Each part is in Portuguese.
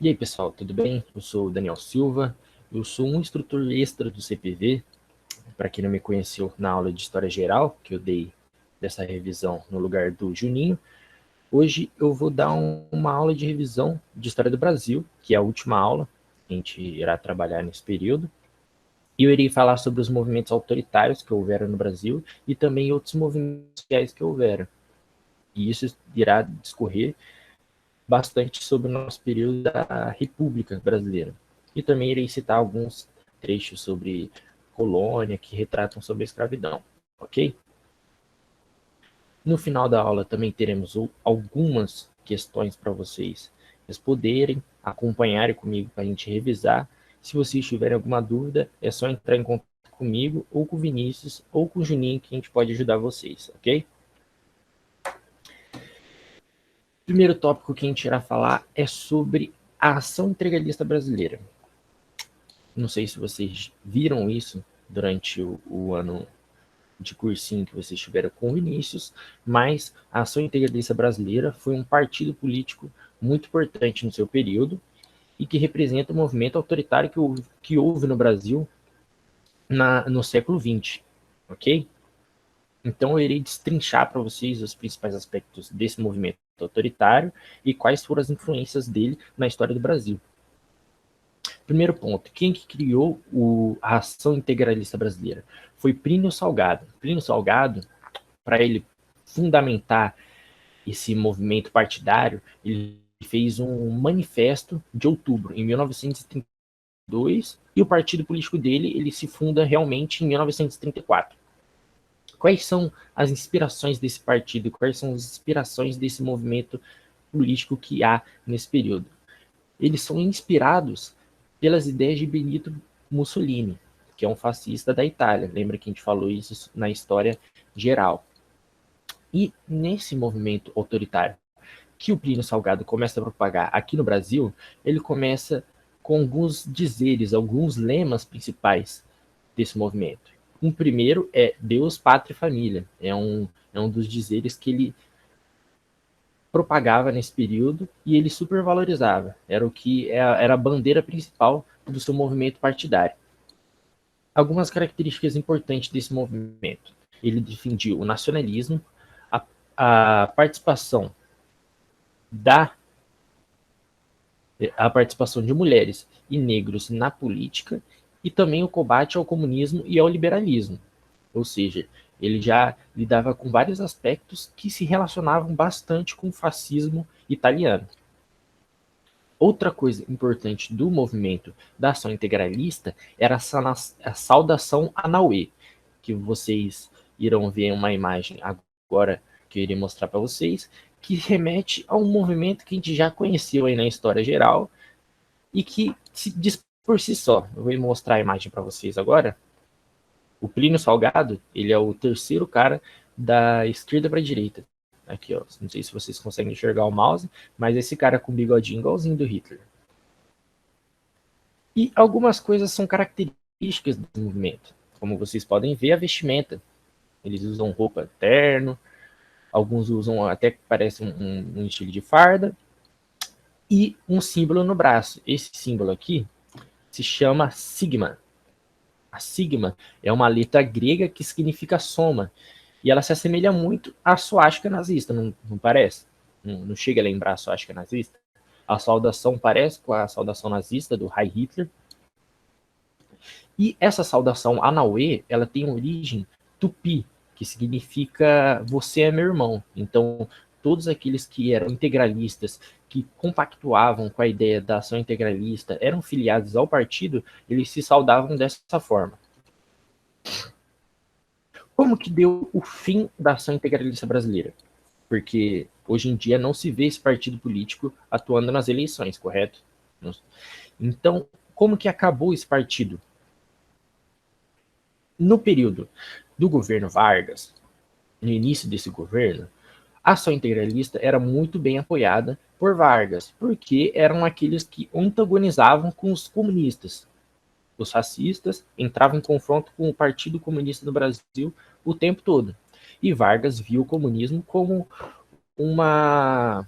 E aí, pessoal, tudo bem? Eu sou o Daniel Silva, eu sou um instrutor extra do CPV. Para quem não me conheceu na aula de História Geral, que eu dei dessa revisão no lugar do Juninho, hoje eu vou dar uma aula de revisão de História do Brasil, que é a última aula que a gente irá trabalhar nesse período. E eu irei falar sobre os movimentos autoritários que houveram no Brasil e também outros movimentos sociais que houveram. E isso irá discorrer bastante sobre o nosso período da República Brasileira. E também irei citar alguns trechos sobre colônia que retratam sobre a escravidão, ok? No final da aula também teremos algumas questões para vocês responderem, acompanharem comigo para a gente revisar. Se vocês tiverem alguma dúvida, é só entrar em contato comigo, ou com o Vinícius, ou com o Juninho, que a gente pode ajudar vocês, ok? O primeiro tópico que a gente irá falar é sobre a ação integralista brasileira. Não sei se vocês viram isso durante o ano de cursinho que vocês tiveram com o Vinícius, mas a Ação Integralista Brasileira foi um partido político muito importante no seu período e que representa o movimento autoritário que houve no Brasil no século XX, ok? Então eu irei destrinchar para vocês os principais aspectos desse movimento autoritário e quais foram as influências dele na história do Brasil. Primeiro ponto, quem que criou a Ação Integralista Brasileira? Foi Plínio Salgado. Plínio Salgado, para ele fundamentar esse movimento partidário, ele fez um manifesto de outubro, em 1932, e o partido político dele ele se funda realmente em 1934. Quais são as inspirações desse partido? Quais são as inspirações desse movimento político que há nesse período? Eles são inspirados pelas ideias de Benito Mussolini, que é um fascista da Itália. Lembra que a gente falou isso na história geral. E nesse movimento autoritário que o Plínio Salgado começa a propagar aqui no Brasil, ele começa com alguns dizeres, alguns lemas principais desse movimento. Um primeiro é Deus, Pátria e Família. É um dos dizeres que ele propagava nesse período e ele supervalorizava. Era o que era a bandeira principal do seu movimento partidário. Algumas características importantes desse movimento. Ele defendia o nacionalismo, a participação da a participação de mulheres e negros na política e também o combate ao comunismo e ao liberalismo. Ou seja, ele já lidava com vários aspectos que se relacionavam bastante com o fascismo italiano. Outra coisa importante do movimento da ação integralista era a saudação a Naue, que vocês irão ver uma imagem agora que eu irei mostrar para vocês, que remete a um movimento que a gente já conheceu aí na história geral e que se diz por si só. Eu vou mostrar a imagem para vocês agora. O Plínio Salgado, ele é o terceiro cara da esquerda para a direita. Aqui, ó. Não sei se vocês conseguem enxergar o mouse, mas esse cara com bigodinho igualzinho do Hitler. E algumas coisas são características do movimento. Como vocês podem ver, a vestimenta. Eles usam roupa terno, alguns usam até que parece um estilo de farda, e um símbolo no braço. Esse símbolo aqui se chama sigma. A sigma é uma letra grega que significa soma, e ela se assemelha muito à suástica nazista, não parece? Não chega a lembrar a suástica nazista? A saudação parece com a saudação nazista do Heil Hitler. E essa saudação Anauê, ela tem origem tupi, que significa você é meu irmão. Então, todos aqueles que eram integralistas, que compactuavam com a ideia da ação integralista, eram filiados ao partido, eles se saudavam dessa forma. Como que deu o fim da ação integralista brasileira? Porque hoje em dia não se vê esse partido político atuando nas eleições, correto? Então, como que acabou esse partido? No período do governo Vargas, no início desse governo, a ação integralista era muito bem apoiada por Vargas, porque eram aqueles que antagonizavam com os comunistas. Os fascistas entravam em confronto com o Partido Comunista do Brasil o tempo todo. E Vargas viu o comunismo como uma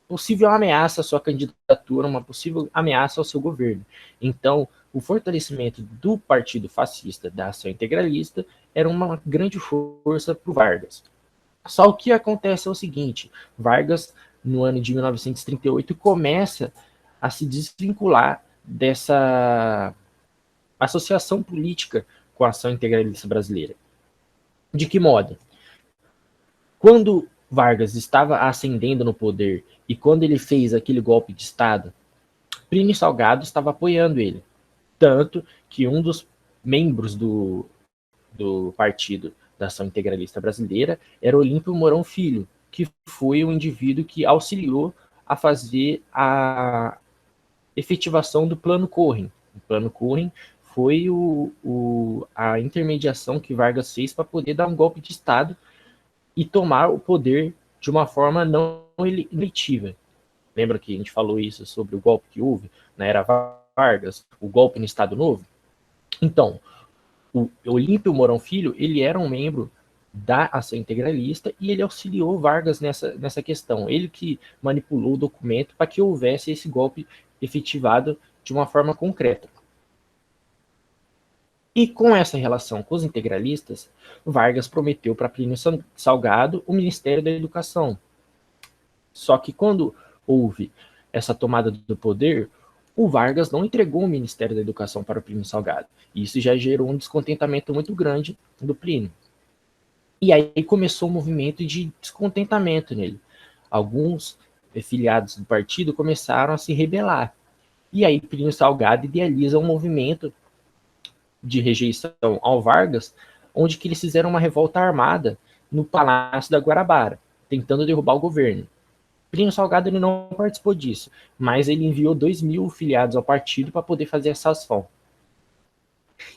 possível ameaça à sua candidatura, uma possível ameaça ao seu governo. Então, o fortalecimento do Partido Fascista da Ação Integralista era uma grande força para o Vargas. Só o que acontece é o seguinte: Vargas, no ano de 1938, começa a se desvincular dessa associação política com a Ação Integralista Brasileira. De que modo? Quando Vargas estava ascendendo no poder e quando ele fez aquele golpe de Estado, Plínio Salgado estava apoiando ele. Tanto que um dos membros do Partido da Ação Integralista Brasileira era Olímpio Mourão Filho, que foi o indivíduo que auxiliou a fazer a efetivação do Plano Cohen. O Plano Cohen foi a intermediação que Vargas fez para poder dar um golpe de Estado e tomar o poder de uma forma não eleitiva. Lembra que a gente falou isso sobre o golpe que houve na era Vargas, o golpe no Estado Novo? Então, o Olímpio Mourão Filho, ele era um membro da Ação Integralista e ele auxiliou Vargas nessa questão. Ele que manipulou o documento para que houvesse esse golpe efetivado de uma forma concreta. E com essa relação com os integralistas, Vargas prometeu para Plínio Salgado o Ministério da Educação. Só que quando houve essa tomada do poder, o Vargas não entregou o Ministério da Educação para o Plínio Salgado. E isso já gerou um descontentamento muito grande do Plínio. E aí começou um movimento de descontentamento nele. Alguns filiados do partido começaram a se rebelar. E aí Plínio Salgado idealiza um movimento de rejeição ao Vargas, onde que eles fizeram uma revolta armada no Palácio da Guarabara, tentando derrubar o governo. Plínio Salgado ele não participou disso, mas ele enviou 2.000 filiados ao partido para poder fazer essa ação.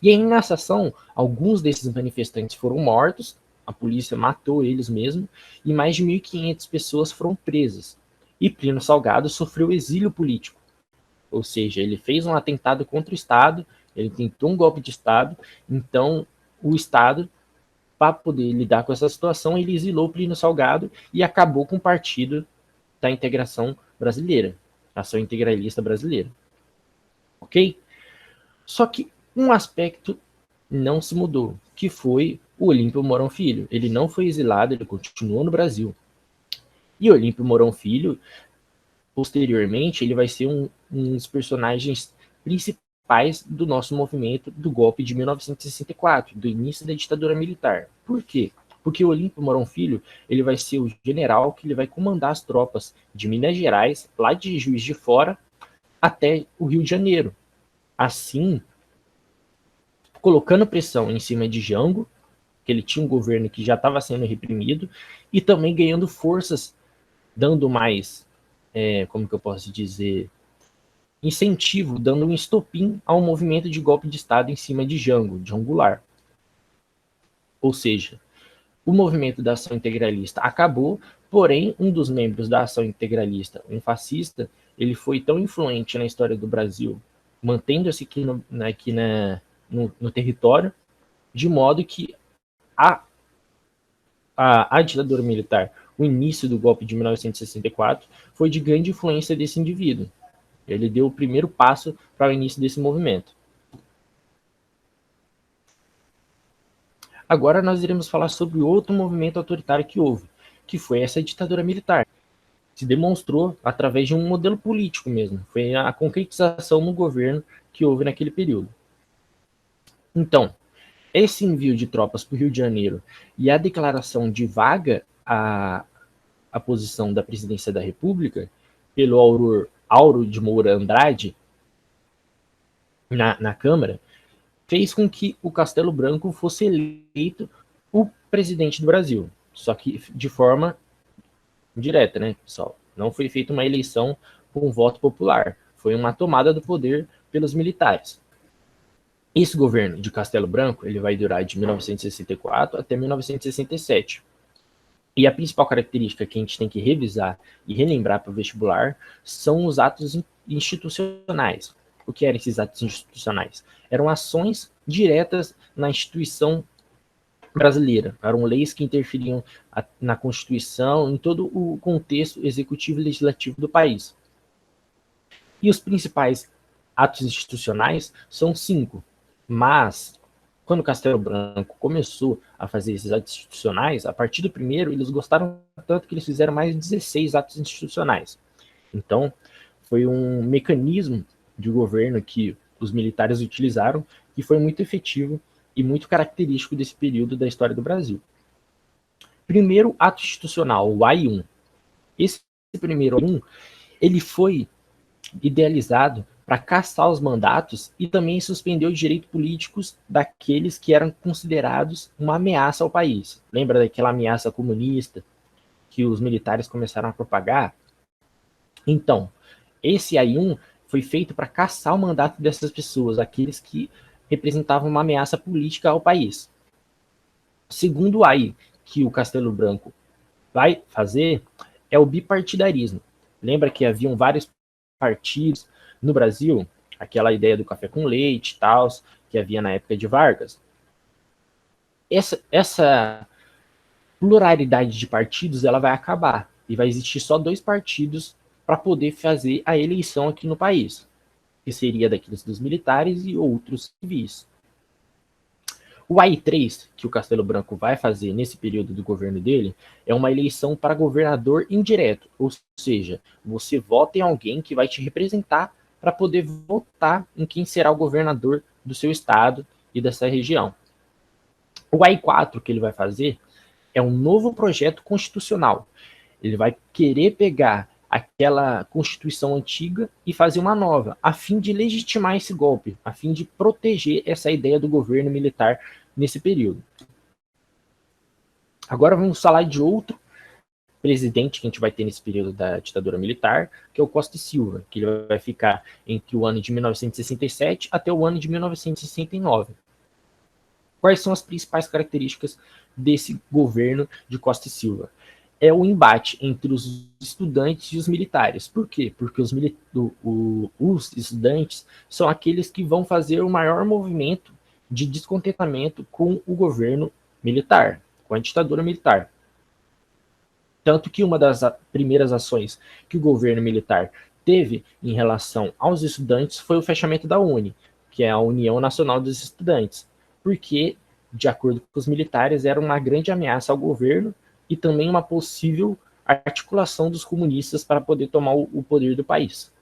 E aí, nessa ação, alguns desses manifestantes foram mortos, a polícia matou eles mesmo, e mais de 1.500 pessoas foram presas. E Plínio Salgado sofreu exílio político, ou seja, ele fez um atentado contra o Estado, ele tentou um golpe de Estado, então o Estado, para poder lidar com essa situação, ele exilou Plínio Salgado e acabou com o partido da integração brasileira, Ação Integralista Brasileira. Ok? Só que um aspecto não se mudou, que foi o Olímpio Mourão Filho. Ele não foi exilado, ele continuou no Brasil. E Olímpio Mourão Filho, posteriormente, ele vai ser um dos personagens principais do nosso movimento do golpe de 1964, do início da ditadura militar. Por quê? Porque o Olímpio Mourão Filho, ele vai ser o general que ele vai comandar as tropas de Minas Gerais, lá de Juiz de Fora, até o Rio de Janeiro. Assim, colocando pressão em cima de Jango, que ele tinha um governo que já estava sendo reprimido, e também ganhando forças, dando mais, como que eu posso dizer, incentivo, dando um estopim ao movimento de golpe de Estado em cima de Jango, de Angular. Ou seja, o movimento da Ação Integralista acabou, porém, um dos membros da Ação Integralista, um fascista, ele foi tão influente na história do Brasil, mantendo-se aqui no território, de modo que a ditadura militar, o início do golpe de 1964, foi de grande influência desse indivíduo. Ele deu o primeiro passo para o início desse movimento. Agora nós iremos falar sobre outro movimento autoritário que houve, que foi essa ditadura militar. Se demonstrou através de um modelo político mesmo. Foi a concretização no governo que houve naquele período. Então, esse envio de tropas para o Rio de Janeiro e a declaração de vaga à posição da presidência da República pelo Auro de Moura Andrade na Câmara fez com que o Castelo Branco fosse eleito o presidente do Brasil. Só que de forma direta, né, pessoal? Não foi feita uma eleição com voto popular. Foi uma tomada do poder pelos militares. Esse governo de Castelo Branco ele vai durar de 1964 até 1967. E a principal característica que a gente tem que revisar e relembrar para o vestibular são os atos institucionais. O que eram esses atos institucionais? Eram ações diretas na instituição brasileira. Eram leis que interferiam na Constituição, em todo o contexto executivo e legislativo do país. E os principais atos institucionais são 5, mas quando Castelo Branco começou a fazer esses atos institucionais, a partir do primeiro, eles gostaram tanto que eles fizeram mais de 16 atos institucionais. Então, foi um mecanismo de governo que os militares utilizaram que foi muito efetivo e muito característico desse período da história do Brasil. Primeiro ato institucional, o AI-1. Esse primeiro AI-1, ele foi idealizado para caçar os mandatos e também suspender os direitos políticos daqueles que eram considerados uma ameaça ao país. Lembra daquela ameaça comunista que os militares começaram a propagar? Então, esse AI-1 foi feito para caçar o mandato dessas pessoas, aqueles que representavam uma ameaça política ao país. Segundo AI que o Castelo Branco vai fazer é o bipartidarismo. Lembra que haviam vários partidos no Brasil? Aquela ideia do café com leite e tal, que havia na época de Vargas. Essa pluralidade de partidos ela vai acabar e vai existir só 2 partidos para poder fazer a eleição aqui no país, que seria daqueles dos militares e outros civis. O AI-3, que o Castelo Branco vai fazer nesse período do governo dele, é uma eleição para governador indireto, ou seja, você vota em alguém que vai te representar para poder votar em quem será o governador do seu estado e dessa região. O AI-4 que ele vai fazer é um novo projeto constitucional. Ele vai querer pegar aquela Constituição antiga e fazer uma nova, a fim de legitimar esse golpe, a fim de proteger essa ideia do governo militar nesse período. Agora vamos falar de outro presidente que a gente vai ter nesse período da ditadura militar, que é o Costa e Silva, que ele vai ficar entre o ano de 1967 até o ano de 1969. Quais são as principais características desse governo de Costa e Silva? É o embate entre os estudantes e os militares. Por quê? Porque os estudantes são aqueles que vão fazer o maior movimento de descontentamento com o governo militar, com a ditadura militar. Tanto que uma das primeiras ações que o governo militar teve em relação aos estudantes foi o fechamento da UNE, que é a União Nacional dos Estudantes, porque, de acordo com os militares, era uma grande ameaça ao governo e também uma possível articulação dos comunistas para poder tomar o poder do país.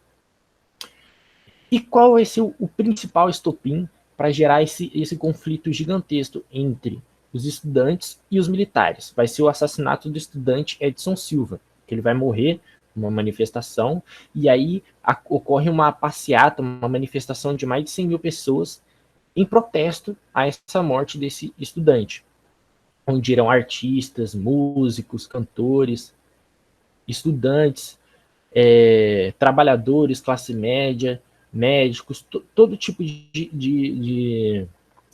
E qual vai ser o principal estopim para gerar esse conflito gigantesco entre os estudantes e os militares? Vai ser o assassinato do estudante Edson Silva, que ele vai morrer numa manifestação, e aí ocorre uma passeata, uma manifestação de mais de 100 mil pessoas em protesto a essa morte desse estudante, onde irão artistas, músicos, cantores, estudantes, trabalhadores, classe média, médicos, todo tipo de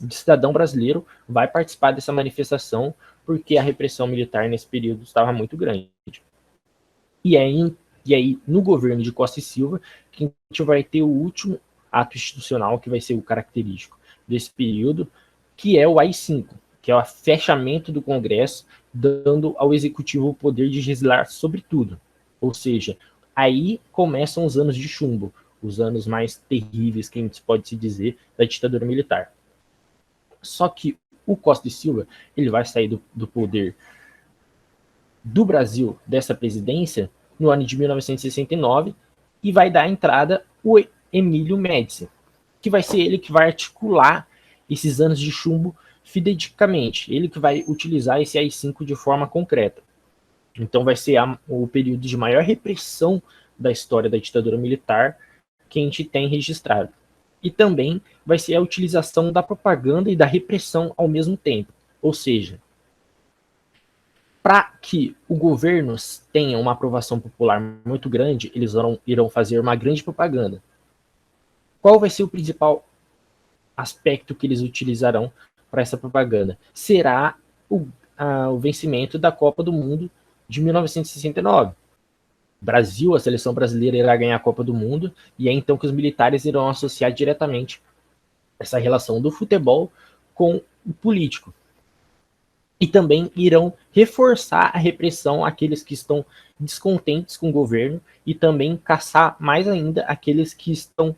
cidadão brasileiro vai participar dessa manifestação, porque a repressão militar nesse período estava muito grande. E aí, no governo de Costa e Silva, que a gente vai ter o último ato institucional, que vai ser o característico desse período, que é o AI-5, que é o fechamento do Congresso, dando ao Executivo o poder de legislar sobre tudo. Ou seja, aí começam os anos de chumbo, os anos mais terríveis, que a gente pode se dizer, da ditadura militar. Só que o Costa e Silva, ele vai sair do poder do Brasil, dessa presidência, no ano de 1969, e vai dar entrada o Emílio Médici, que vai ser ele que vai articular esses anos de chumbo fidedigamente, ele que vai utilizar esse AI-5 de forma concreta. Então vai ser o período de maior repressão da história da ditadura militar que a gente tem registrado. E também vai ser a utilização da propaganda e da repressão ao mesmo tempo. Ou seja, para que o governo tenha uma aprovação popular muito grande, eles irão fazer uma grande propaganda. Qual vai ser o principal aspecto que eles utilizarão para essa propaganda? Será o vencimento da Copa do Mundo de 1969. Brasil, a seleção brasileira irá ganhar a Copa do Mundo, e é então que os militares irão associar diretamente essa relação do futebol com o político. e também irão reforçar a repressão àqueles que estão descontentes com o governo e também caçar mais ainda aqueles que estão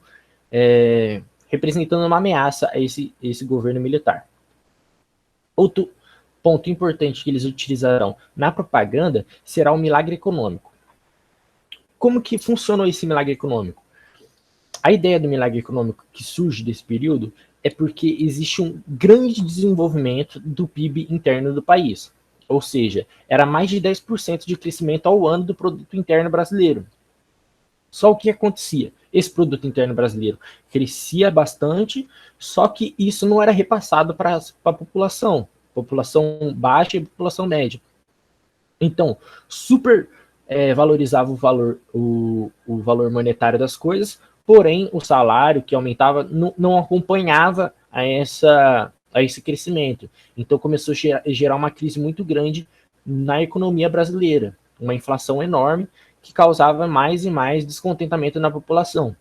representando uma ameaça a esse governo militar. Outro ponto importante que eles utilizarão na propaganda será o milagre econômico. Como que funcionou esse milagre econômico? A ideia do milagre econômico que surge desse período é porque existe um grande desenvolvimento do PIB interno do país. Ou seja, era mais de 10% de crescimento ao ano do produto interno brasileiro. Só o que acontecia? Esse produto interno brasileiro crescia bastante, só que isso não era repassado para a população baixa e população média. Então, super valorizava o valor monetário das coisas, porém o salário que aumentava não acompanhava a esse crescimento. Então começou a gerar uma crise muito grande na economia brasileira, uma inflação enorme que causava mais e mais descontentamento na população.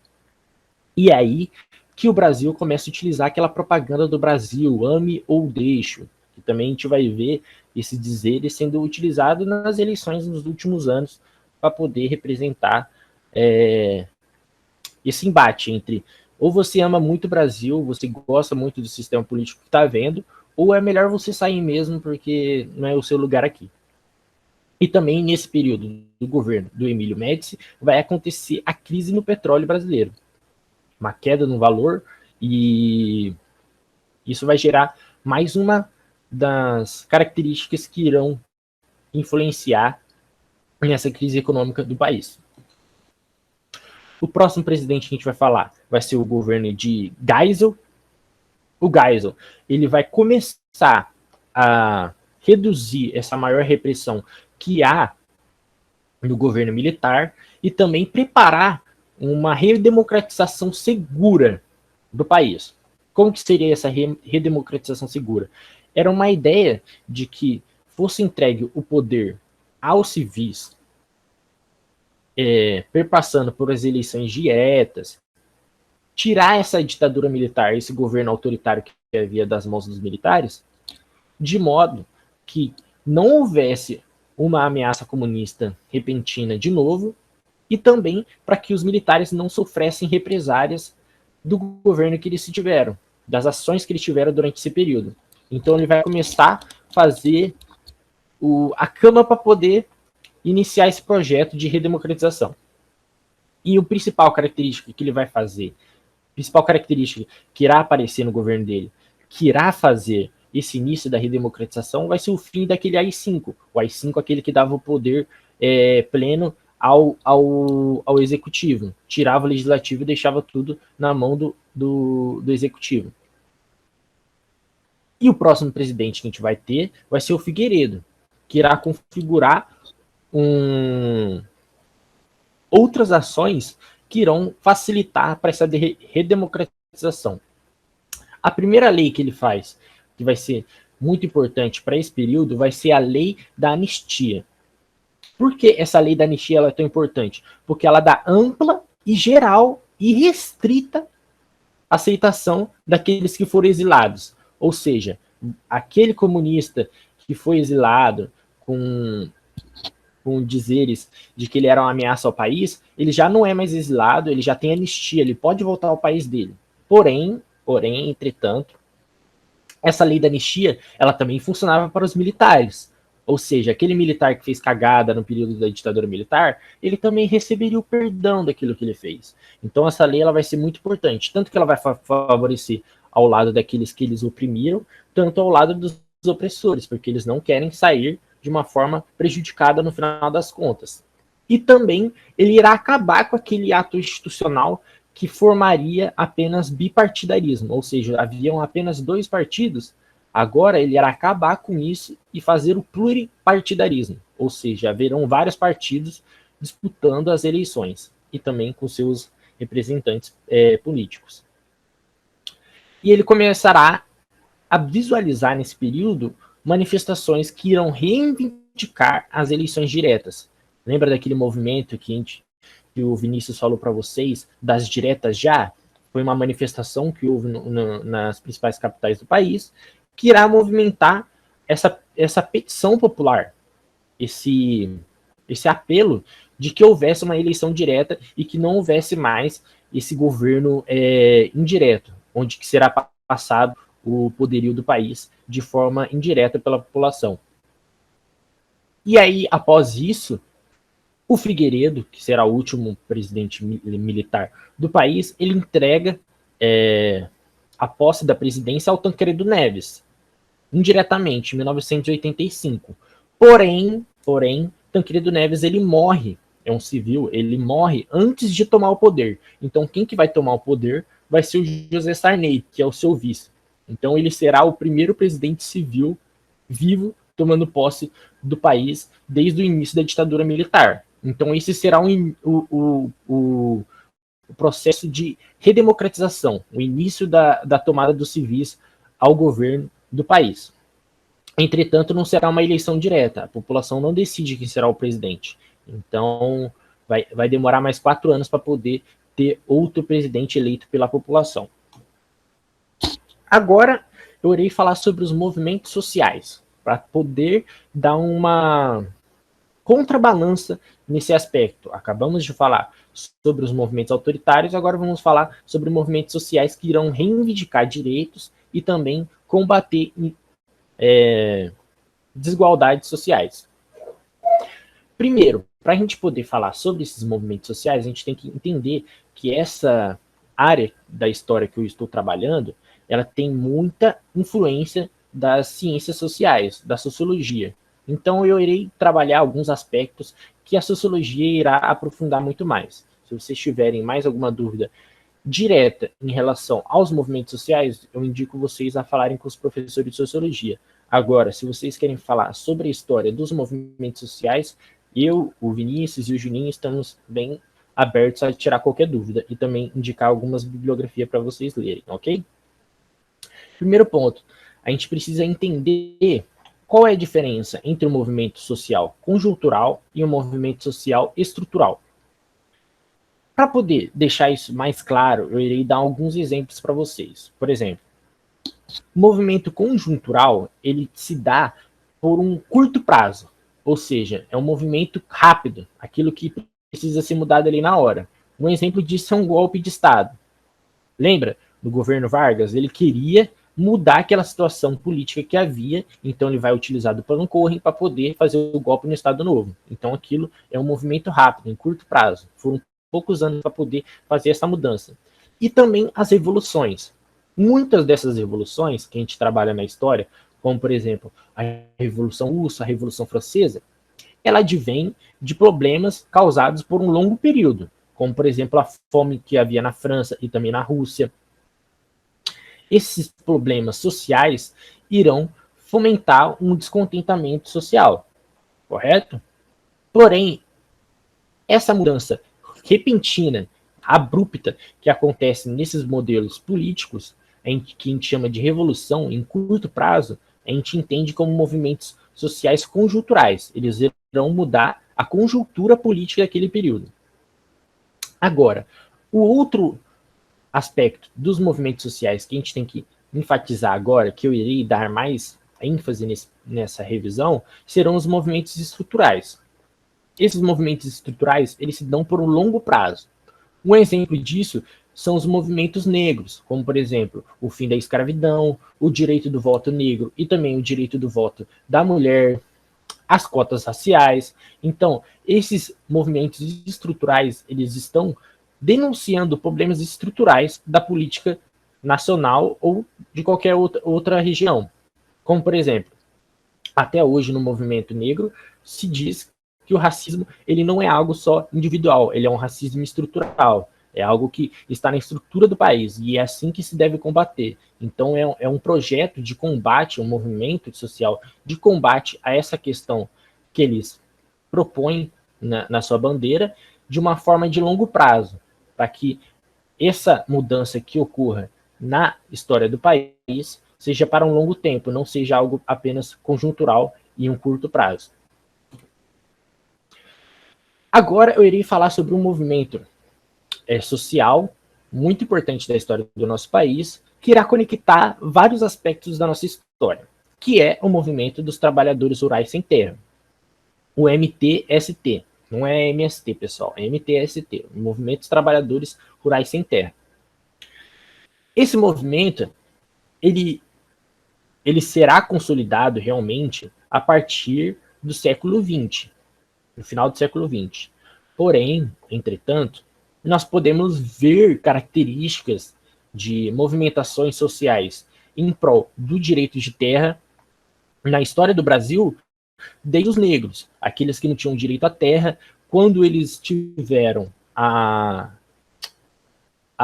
E é aí que o Brasil começa a utilizar aquela propaganda do Brasil, ame ou deixe, que também a gente vai ver esse dizer sendo utilizado nas eleições nos últimos anos para poder representar esse embate entre ou você ama muito o Brasil, você gosta muito do sistema político que está havendo, ou é melhor você sair mesmo porque não é o seu lugar aqui. E também nesse período do governo do Emílio Médici vai acontecer a crise no petróleo brasileiro, uma queda no valor, e isso vai gerar mais uma das características que irão influenciar nessa crise econômica do país. O próximo presidente que a gente vai falar vai ser o governo de Geisel. O Geisel, ele vai começar a reduzir essa maior repressão que há no governo militar e também preparar uma redemocratização segura do país. Como que seria essa redemocratização segura? Era uma ideia de que fosse entregue o poder aos civis, perpassando por as eleições diretas, tirar essa ditadura militar, esse governo autoritário que havia das mãos dos militares, de modo que não houvesse uma ameaça comunista repentina de novo, e também para que os militares não sofressem represárias do governo que eles tiveram, das ações que eles tiveram durante esse período. Então ele vai começar a fazer a cama para poder iniciar esse projeto de redemocratização. E a principal característica que ele vai fazer, a principal característica que irá aparecer no governo dele, que irá fazer esse início da redemocratização, vai ser o fim daquele AI-5. O AI-5 é aquele que dava o poder pleno ao executivo, tirava o legislativo e deixava tudo na mão do executivo. E o próximo presidente que a gente vai ter vai ser o Figueiredo, que irá configurar outras ações que irão facilitar para essa redemocratização. A primeira lei que ele faz, que vai ser muito importante para esse período, vai ser a lei da anistia. Por que essa lei da anistia ela é tão importante? Porque ela dá ampla e geral e restrita aceitação daqueles que foram exilados. Ou seja, aquele comunista que foi exilado com dizeres de que ele era uma ameaça ao país, ele já não é mais exilado, ele já tem anistia, ele pode voltar ao país dele. Porém, entretanto, essa lei da anistia, ela também funcionava para os militares. Ou seja, aquele militar que fez cagada no período da ditadura militar, ele também receberia o perdão daquilo que ele fez. Então essa lei ela vai ser muito importante, tanto que ela vai favorecer ao lado daqueles que eles oprimiram, tanto ao lado dos opressores, porque eles não querem sair de uma forma prejudicada no final das contas. E também ele irá acabar com aquele ato institucional que formaria apenas bipartidarismo, ou seja, haviam apenas 2 partidos. Agora ele irá acabar com isso e fazer o pluripartidarismo, ou seja, haverão vários partidos disputando as eleições e também com seus representantes políticos. E ele começará a visualizar nesse período manifestações que irão reivindicar as eleições diretas. Lembra daquele movimento que o Vinícius falou para vocês, das diretas já? Foi uma manifestação que houve nas principais capitais do país, que irá movimentar essa petição popular, esse apelo de que houvesse uma eleição direta e que não houvesse mais esse governo indireto, onde que será passado o poderio do país de forma indireta pela população. E aí, após isso, o Figueiredo, que será o último presidente militar do país, ele entrega a posse da presidência ao Tancredo Neves, indiretamente, em 1985. Porém, Tancredo Neves, ele morre, é um civil, ele morre antes de tomar o poder. Então, quem que vai tomar o poder vai ser o José Sarney, que é o seu vice. Então, ele será o primeiro presidente civil vivo tomando posse do país desde o início da ditadura militar. Então, esse será o processo de redemocratização, o início da tomada dos civis ao governo do país. Entretanto, não será uma eleição direta, a população não decide quem será o presidente. Então, vai demorar mais 4 anos para poder ter outro presidente eleito pela população. Agora, eu irei falar sobre os movimentos sociais, para poder dar uma contrabalança nesse aspecto. Acabamos de falar sobre os movimentos autoritários, agora vamos falar sobre movimentos sociais que irão reivindicar direitos e também combater desigualdades sociais. Primeiro, para a gente poder falar sobre esses movimentos sociais, a gente tem que entender que essa área da história que eu estou trabalhando, ela tem muita influência das ciências sociais, da sociologia. Então, eu irei trabalhar alguns aspectos que a sociologia irá aprofundar muito mais. Se vocês tiverem mais alguma dúvida direta em relação aos movimentos sociais, eu indico vocês a falarem com os professores de sociologia. Agora, se vocês querem falar sobre a história dos movimentos sociais, eu, o Vinícius e o Juninho estamos bem abertos a tirar qualquer dúvida e também indicar algumas bibliografias para vocês lerem, ok? Primeiro ponto, a gente precisa entender qual é a diferença entre o movimento social conjuntural e o movimento social estrutural. Para poder deixar isso mais claro, eu irei dar alguns exemplos para vocês. Por exemplo, o movimento conjuntural, ele se dá por um curto prazo, ou seja, é um movimento rápido, aquilo que precisa ser mudado ali na hora. Um exemplo disso é um golpe de Estado. Lembra? No governo Vargas, ele queria mudar aquela situação política que havia, então ele vai utilizar do plano Corren para poder fazer o golpe no Estado Novo. Então aquilo é um movimento rápido, em curto prazo. Foram poucos anos para poder fazer essa mudança. E também as revoluções. Muitas dessas revoluções que a gente trabalha na história, como por exemplo a Revolução Russa, a Revolução Francesa, ela advém de problemas causados por um longo período, como por exemplo a fome que havia na França e também na Rússia. Esses problemas sociais irão fomentar um descontentamento social, correto? Porém, essa mudança repentina, abrupta, que acontece nesses modelos políticos, que a gente chama de revolução em curto prazo, a gente entende como movimentos sociais conjunturais. Eles irão mudar a conjuntura política daquele período. Agora, o outro aspecto dos movimentos sociais que a gente tem que enfatizar agora, que eu irei dar mais ênfase nessa revisão, serão os movimentos estruturais. Esses movimentos estruturais, eles se dão por um longo prazo. Um exemplo disso são os movimentos negros, como, por exemplo, o fim da escravidão, o direito do voto negro e também o direito do voto da mulher, as cotas raciais. Então, esses movimentos estruturais, eles estão denunciando problemas estruturais da política nacional ou de qualquer outra região. Como, por exemplo, até hoje no movimento negro se diz que o racismo ele não é algo só individual, ele é um racismo estrutural, é algo que está na estrutura do país e é assim que se deve combater. Então é um projeto de combate, um movimento social de combate a essa questão que eles propõem na sua bandeira de uma forma de longo prazo, para que essa mudança que ocorra na história do país seja para um longo tempo, não seja algo apenas conjuntural e um curto prazo. Agora eu irei falar sobre um movimento social muito importante da história do nosso país, que irá conectar vários aspectos da nossa história. que é o Movimento dos Trabalhadores Rurais Sem Terra, o MTST. Não é MST, pessoal, é MTST, o Movimento dos Trabalhadores Rurais Sem Terra. Esse movimento, ele será consolidado realmente a partir do século XX, no final do século XX. Porém, entretanto, nós podemos ver características de movimentações sociais em prol do direito de terra na história do Brasil, desde os negros, aqueles que não tinham direito à terra, quando eles tiveram a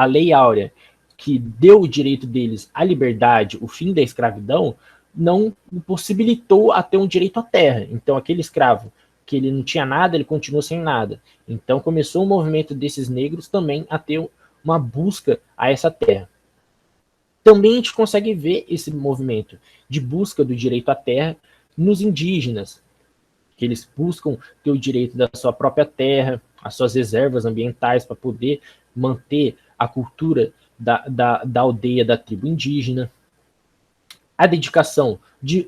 Lei Áurea, que deu o direito deles à liberdade, o fim da escravidão, não possibilitou a ter um direito à terra. Então, aquele escravo que ele não tinha nada, ele continuou sem nada. Então, começou o movimento desses negros também a ter uma busca a essa terra. Também a gente consegue ver esse movimento de busca do direito à terra nos indígenas, que eles buscam ter o direito da sua própria terra, as suas reservas ambientais para poder manter a cultura da aldeia, da tribo indígena. A dedicação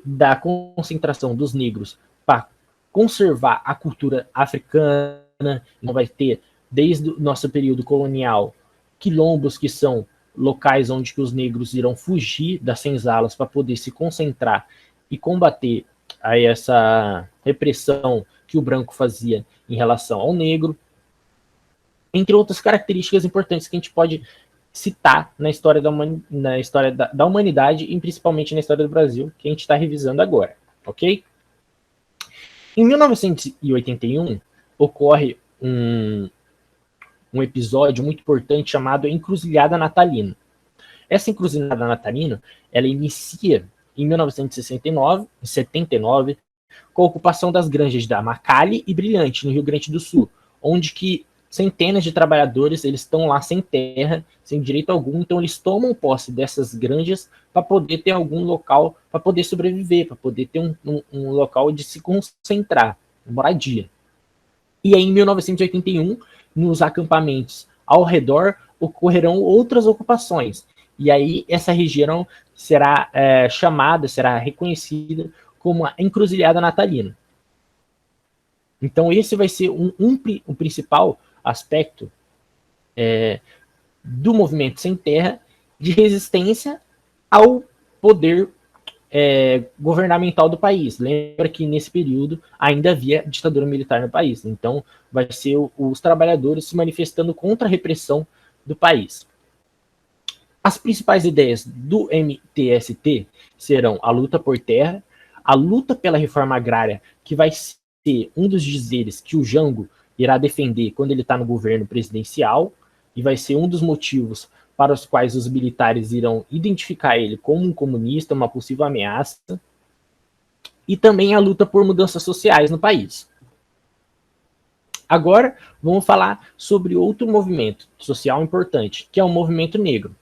da concentração dos negros para conservar a cultura africana. Não vai ter, desde o nosso período colonial, quilombos que são locais onde que os negros irão fugir das senzalas para poder se concentrar e combater a essa repressão que o branco fazia em relação ao negro, entre outras características importantes que a gente pode citar na história da humanidade e principalmente na história do Brasil, que a gente está revisando agora, ok? Em 1981, ocorre um episódio muito importante chamado Encruzilhada Natalina. Essa Encruzilhada Natalina, ela inicia em 1979, com a ocupação das granjas da Macalé e Brilhante, no Rio Grande do Sul, onde que centenas de trabalhadores eles estão lá sem terra, sem direito algum, então eles tomam posse dessas granjas para poder ter algum local, para poder sobreviver, para poder ter um local de se concentrar, moradia. E aí, em 1981, nos acampamentos ao redor, ocorrerão outras ocupações. E aí, essa região será será reconhecida como a Encruzilhada Natalina. Então, esse vai ser o principal aspecto do movimento sem terra de resistência ao poder governamental do país. Lembra que nesse período ainda havia ditadura militar no país. Então, vai ser os trabalhadores se manifestando contra a repressão do país. As principais ideias do MTST serão a luta por terra, a luta pela reforma agrária, que vai ser um dos dizeres que o Jango irá defender quando ele está no governo presidencial, e vai ser um dos motivos para os quais os militares irão identificar ele como um comunista, uma possível ameaça, e também a luta por mudanças sociais no país. Agora, vamos falar sobre outro movimento social importante, que é o movimento negro,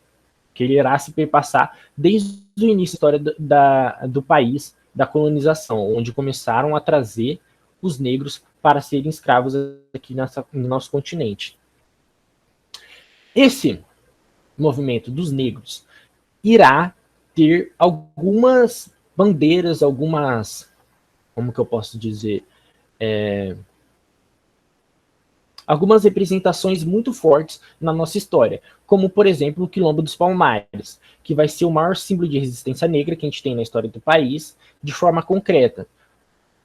que ele irá se perpassar desde o início da história do país, da colonização, onde começaram a trazer os negros para serem escravos aqui no nosso continente. Esse movimento dos negros irá ter algumas bandeiras, como que eu posso dizer, algumas representações muito fortes na nossa história, como, por exemplo, o Quilombo dos Palmares, que vai ser o maior símbolo de resistência negra que a gente tem na história do país, de forma concreta.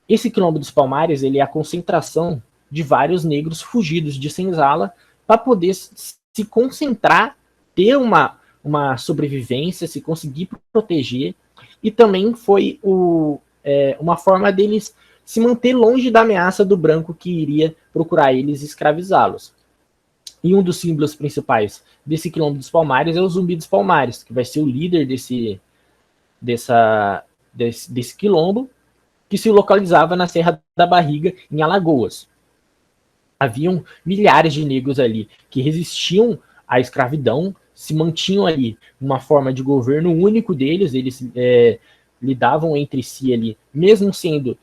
Esse Quilombo dos Palmares, ele é a concentração de vários negros fugidos de senzala para poder se concentrar, ter uma sobrevivência, se conseguir proteger, e também foi uma forma deles se manter longe da ameaça do branco que iria procurar eles e escravizá-los. E um dos símbolos principais desse Quilombo dos Palmares é o Zumbi dos Palmares, que vai ser o líder desse quilombo, que se localizava na Serra da Barriga, em Alagoas. Haviam milhares de negros ali que resistiam à escravidão, se mantinham ali uma forma de governo único deles, eles lidavam entre si ali, mesmo sendo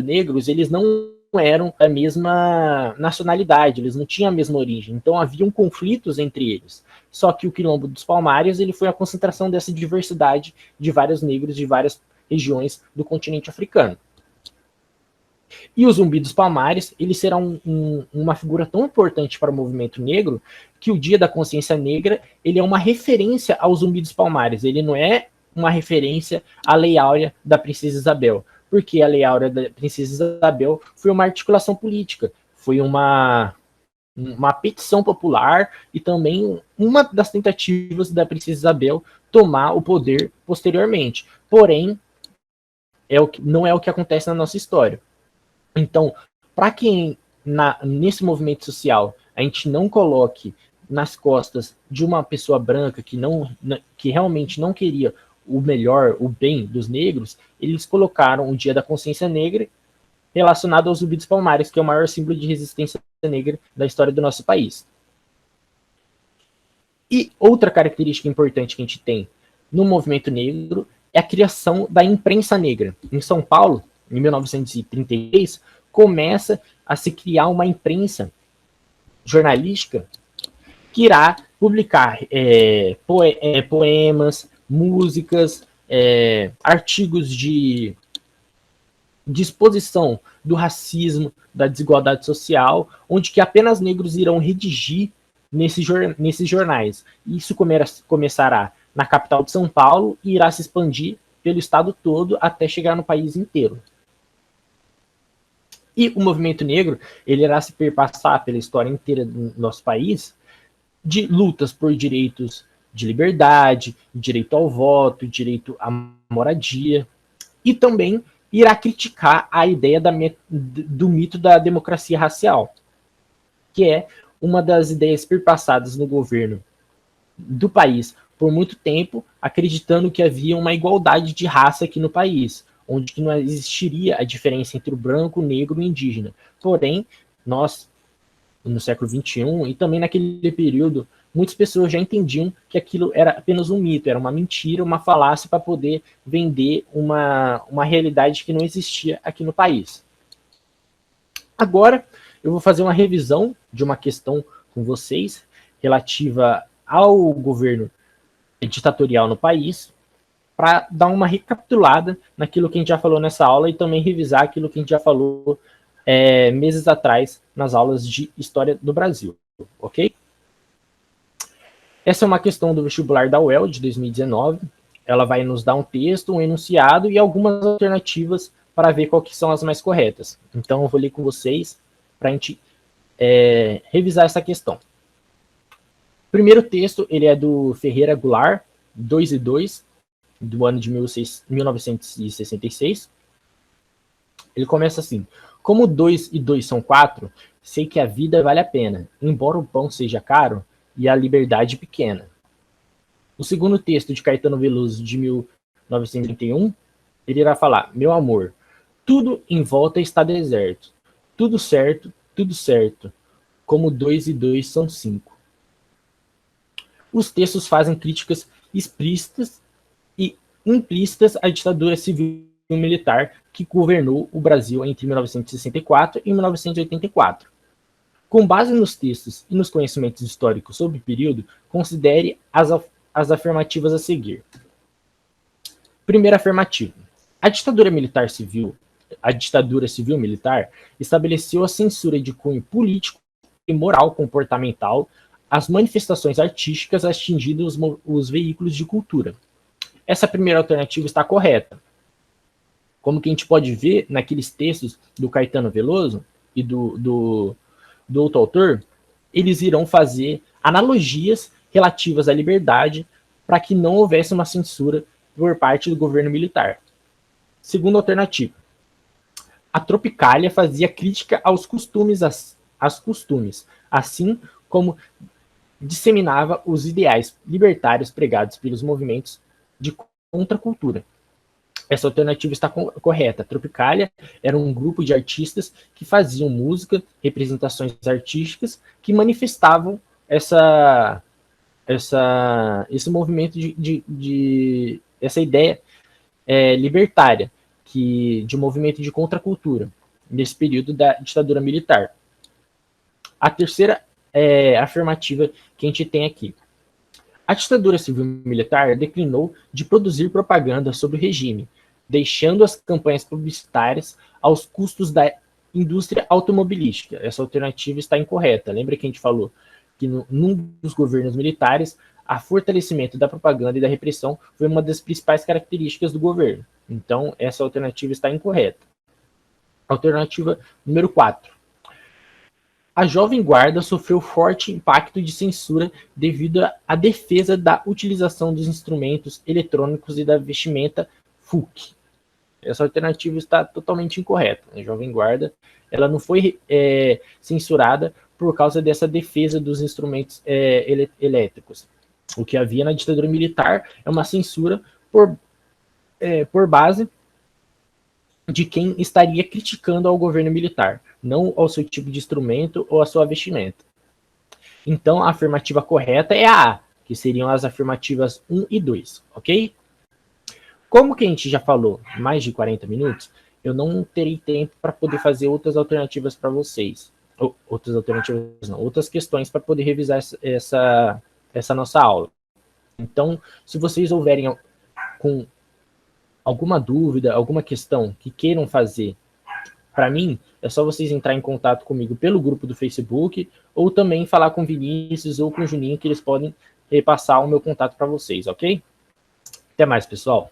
negros, eles não eram a mesma nacionalidade, eles não tinham a mesma origem, então haviam conflitos entre eles. Só que o Quilombo dos Palmares, ele foi a concentração dessa diversidade de vários negros de várias regiões do continente africano. E o Zumbi dos Palmares, ele será uma figura tão importante para o movimento negro que o Dia da Consciência Negra, ele é uma referência ao Zumbi dos Palmares, ele não é uma referência à Lei Áurea da Princesa Isabel, porque a Lei Áurea da Princesa Isabel foi uma articulação política, foi uma petição popular e também uma das tentativas da Princesa Isabel tomar o poder posteriormente. Porém, não é o que acontece na nossa história. Então, para que nesse movimento social a gente não coloque nas costas de uma pessoa branca que realmente não queria o melhor, o bem dos negros, eles colocaram o Dia da Consciência Negra relacionado aos Zumbi dos Palmares, que é o maior símbolo de resistência negra da história do nosso país. E outra característica importante que a gente tem no movimento negro é a criação da imprensa negra. Em São Paulo, em 1933, começa a se criar uma imprensa jornalística que irá publicar poemas, músicas, artigos de exposição do racismo, da desigualdade social, onde que apenas negros irão redigir nesses jornais. Isso começará na capital de São Paulo e irá se expandir pelo estado todo até chegar no país inteiro. E o movimento negro, ele irá se perpassar pela história inteira do nosso país de lutas por direitos de liberdade, direito ao voto, direito à moradia, e também irá criticar a ideia do mito da democracia racial, que é uma das ideias perpassadas no governo do país por muito tempo, acreditando que havia uma igualdade de raça aqui no país, onde não existiria a diferença entre o branco, o negro e o indígena. Porém, nós, no século XXI, e também naquele período, muitas pessoas já entendiam que aquilo era apenas um mito, era uma mentira, uma falácia para poder vender uma realidade que não existia aqui no país. Agora, eu vou fazer uma revisão de uma questão com vocês relativa ao governo ditatorial no país, para dar uma recapitulada naquilo que a gente já falou nessa aula e também revisar aquilo que a gente já falou meses atrás nas aulas de História do Brasil, ok? Essa é uma questão do vestibular da UEL de 2019. Ela vai nos dar um texto, um enunciado e algumas alternativas para ver qual que são as mais corretas. Então, eu vou ler com vocês para a gente revisar essa questão. O primeiro texto, ele é do Ferreira Goulart, 2 e 2, do ano de 1966. Ele começa assim: como 2 e 2 são 4, sei que a vida vale a pena, embora o pão seja caro e a liberdade pequena. O segundo texto de Caetano Veloso, de 1931, ele irá falar: meu amor, tudo em volta está deserto, tudo certo, como 2 e 2 são 5. Os textos fazem críticas explícitas e implícitas à ditadura civil-militar que governou o Brasil entre 1964 e 1984. Com base nos textos e nos conhecimentos históricos sobre o período, considere as afirmativas a seguir. Primeira afirmativa: a ditadura civil-militar estabeleceu a censura de cunho político e moral comportamental às manifestações artísticas atingindo os veículos de cultura. Essa primeira alternativa está correta. Como que a gente pode ver naqueles textos do Caetano Veloso e do outro autor, eles irão fazer analogias relativas à liberdade para que não houvesse uma censura por parte do governo militar. Segunda alternativa: a Tropicália fazia crítica aos costumes, assim como disseminava os ideais libertários pregados pelos movimentos de contracultura. Essa alternativa está correta. A Tropicália era um grupo de artistas que faziam música, representações artísticas, que manifestavam esse movimento essa ideia libertária, de movimento de contracultura, nesse período da ditadura militar. A terceira afirmativa que a gente tem aqui: a ditadura civil-militar declinou de produzir propaganda sobre o regime, deixando as campanhas publicitárias aos custos da indústria automobilística. Essa alternativa está incorreta. Lembra que a gente falou que num dos governos militares, o fortalecimento da propaganda e da repressão foi uma das principais características do governo. Então, essa alternativa está incorreta. Alternativa número 4. A Jovem Guarda sofreu forte impacto de censura devido à defesa da utilização dos instrumentos eletrônicos e da vestimenta FUC. Essa alternativa está totalmente incorreta. A Jovem Guarda ela não foi censurada por causa dessa defesa dos instrumentos elétricos. O que havia na ditadura militar é uma censura por base de quem estaria criticando ao governo militar, não ao seu tipo de instrumento ou à sua vestimenta. Então, a afirmativa correta é a A, que seriam as afirmativas 1 e 2, ok? Como que a gente já falou mais de 40 minutos, eu não terei tempo para poder fazer outras alternativas para vocês. Outras questões para poder revisar essa nossa aula. Então, se vocês houverem com alguma dúvida, alguma questão que queiram fazer para mim, é só vocês entrar em contato comigo pelo grupo do Facebook ou também falar com o Vinícius ou com o Juninho, que eles podem repassar o meu contato para vocês, ok? Até mais, pessoal.